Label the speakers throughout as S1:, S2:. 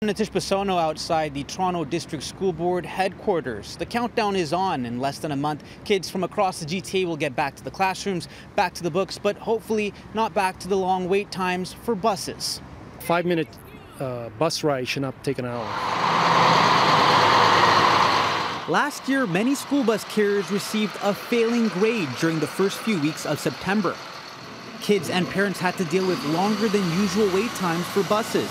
S1: Natish Basono outside the Toronto District School Board headquarters. The countdown is on. In less than a month, kids from across the GTA will get back to the classrooms, back to the books, but hopefully not back to the long wait times for buses.
S2: 5-minute bus ride should not take an hour.
S1: Last year, many school bus carriers received a failing grade during the first few weeks of September. Kids and parents had to deal with longer than usual wait times for buses,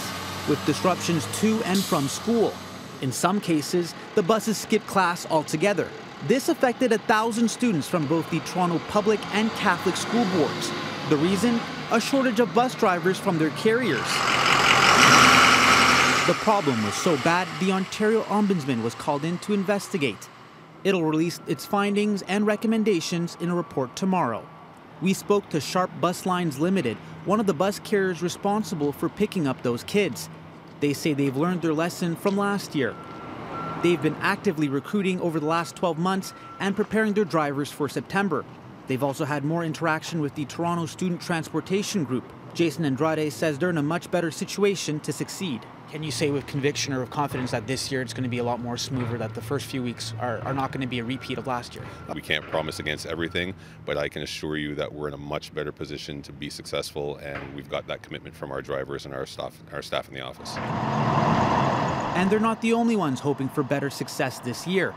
S1: with disruptions to and from school. In some cases, the buses skipped class altogether. This affected 1,000 students from both the Toronto public and Catholic school boards. The reason? A shortage of bus drivers from their carriers. The problem was so bad, the Ontario Ombudsman was called in to investigate. It'll release its findings and recommendations in a report tomorrow. We spoke to Sharp Bus Lines Limited, one of the bus carriers responsible for picking up those kids. They say they've learned their lesson from last year. They've been actively recruiting over the last 12 months and preparing their drivers for September. They've also had more interaction with the Toronto Student Transportation Group. Jason Andrade says they're in a much better situation to succeed. Can you say with conviction or with confidence that this year it's going to be a lot more smoother, that the first few weeks are not going to be a repeat of last year?
S3: We can't promise against everything, but I can assure you that we're in a much better position to be successful, and we've got that commitment from our drivers and our staff in the office.
S1: And they're not the only ones hoping for better success this year.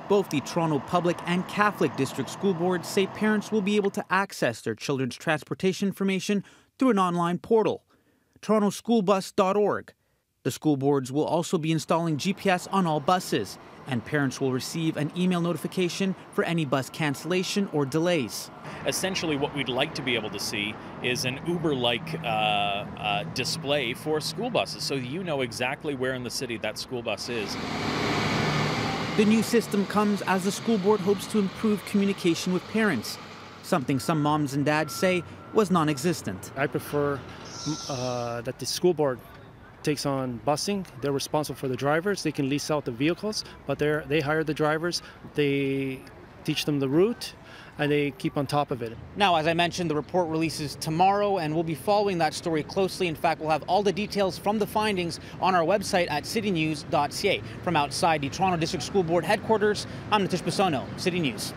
S1: Both the Toronto Public and Catholic District School Boards say parents will be able to access their children's transportation information through an online portal, torontoschoolbus.org. The school boards will also be installing GPS on all buses, and parents will receive an email notification for any bus cancellation or delays.
S4: Essentially, what we'd like to be able to see is an Uber-like display for school buses, so you know exactly where in the city that school bus is.
S1: The new system comes as the school board hopes to improve communication with parents, something some moms and dads say was non-existent.
S2: I prefer that the school board takes on busing. They're responsible for the drivers. They can lease out the vehicles, but they hire the drivers, they teach them the route, and they keep on top of it.
S1: Now, as I mentioned, the report releases tomorrow, and we'll be following that story closely. In fact, we'll have all the details from the findings on our website at citynews.ca. From outside the Toronto District School Board headquarters, I'm Natish Basono, City News.